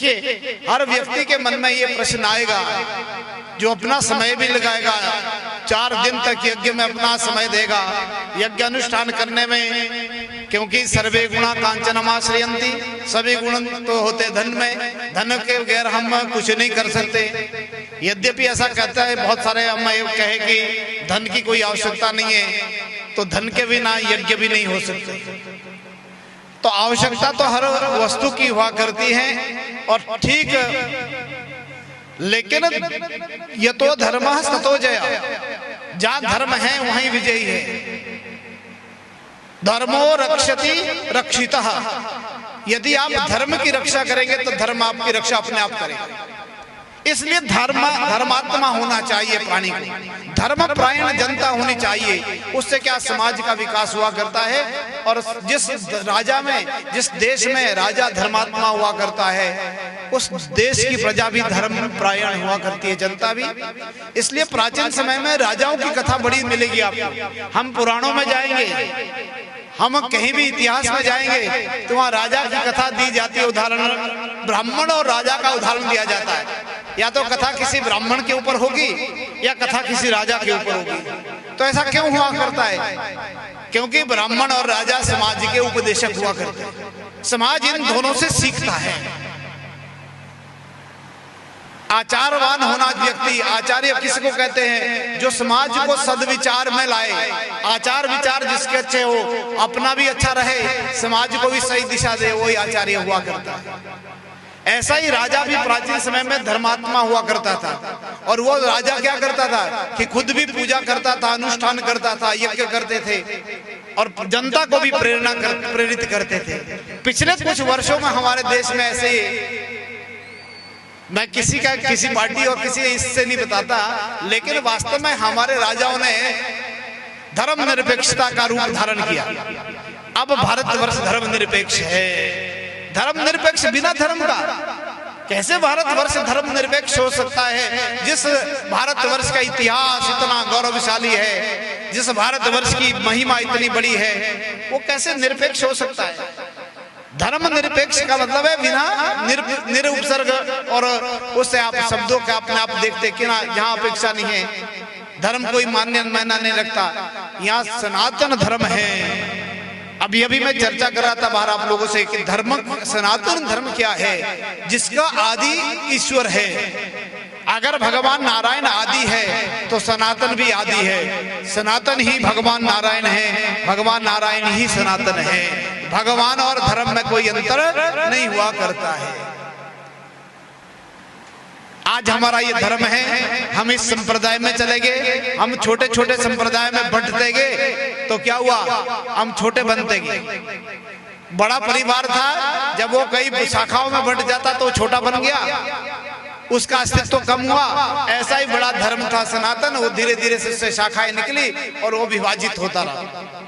देखिए, हर व्यक्ति के मन में ये प्रश्न आएगा, जो अपना समय भी लगाएगा, 4 दिन तक यज्ञ में अपना समय देगा, यज्ञ अनुष्ठान करने में, क्योंकि सर्वे गुणा कांचनमाश्रयन्ति, सभी गुण तो होते धन में, धन के बगैर हम कुछ नहीं कर सकते। यद्यपि ऐसा कहता है बहुत सारे, हम कहे कि धन की कोई आवश्यकता नहीं है, तो धन के बिना यज्ञ भी नहीं हो सकते। तो आवश्यकता तो हर वस्तु की हुआ करती है, और ठीक, लेकिन यतो धर्मः ततो जयः, जहां धर्म है वहीं विजयी है। धर्मो रक्षति रक्षितः, यदि आप धर्म की रक्षा करेंगे तो धर्म आपकी रक्षा अपने आप करेगा। इसलिए धर्मात्मा होना चाहिए प्राणी को, धर्मपरायण जनता होनी चाहिए। उससे क्या समाज का विकास हुआ करता है, और जिस राजा में, जिस देश में राजा धर्मात्मा हुआ करता है, उस देश की प्रजा भी धर्मपरायण हुआ करती है, जनता भी। इसलिए प्राचीन समय में राजाओं की कथा बड़ी मिलेगी आपको। हम पुराणों में जाएंगे, हम कहीं भी इतिहास में जाएंगे तो वहाँ राजा की कथा दी जाती है। उदाहरण ब्राह्मण और राजा का उदाहरण दिया जाता है, या तो कथा किसी ब्राह्मण के ऊपर होगी या कथा किसी राजा के ऊपर होगी। तो ऐसा क्यों हुआ करता है? क्योंकि ब्राह्मण और राजा समाज के उपदेशक हुआ करते हैं। समाज इन दोनों से सीखता है। आचारवान होना व्यक्ति, आचार्य किसको कहते हैं? जो समाज को सद्विचार में लाए, आचार विचार जिसके अच्छे हो, अपना भी अच्छा रहे, समाज को भी सही दिशा दे, वही आचार्य हुआ करता है। ऐसा ही राजा भी प्राचीन समय में धर्मात्मा हुआ करता था, और वो राजा क्या करता था कि खुद भी पूजा करता था, अनुष्ठान करता था, यज्ञ करते थे, और जनता को भी प्रेरित करते थे। पिछले कुछ वर्षों में हमारे देश में ऐसे ही, मैं किसी पार्टी और किसी इससे नहीं बताता, लेकिन वास्तव में हमारे राजाओं ने धर्म निरपेक्षता का रूप धारण किया। अब भारतवर्ष धर्म निरपेक्ष है। धर्म निरपेक्ष बिना धर्म का कैसे भारतवर्ष धर्म निरपेक्ष हो सकता है? जिस भारतवर्ष का इतिहास इतना गौरवशाली है, जिस भारतवर्ष की महिमा इतनी बड़ी है, वो कैसे निरपेक्ष हो सकता है? धर्म निरपेक्ष का मतलब है बिना निरुपसर्ग, और उससे आप शब्दों का अपने आप देखते कि ना, जहाँ अपेक्षा नहीं है, धर्म कोई मान्य नहीं रखता, यहाँ सनातन धर्म है। अभी मैं चर्चा कर रहा था बाहर आप लोगों से कि धर्म, सनातन धर्म क्या है? जिसका आदि ईश्वर है। अगर भगवान नारायण आदि है तो सनातन भी आदि है। सनातन ही भगवान नारायण है, भगवान नारायण ही सनातन है। भगवान और धर्म में कोई अंतर नहीं हुआ करता है। आज हमारा ये धर्म है, हम इस संप्रदाय में चले गए, हम छोटे छोटे संप्रदाय में बंटते गए, तो क्या हुआ? हम छोटे बनते गए। बड़ा परिवार था, जब वो कई शाखाओं में बंट जाता तो छोटा बन गया, उसका अस्तित्व कम हुआ। ऐसा ही बड़ा धर्म था सनातन, वो धीरे धीरे से शाखाएं निकली और वो विभाजित होता रहा।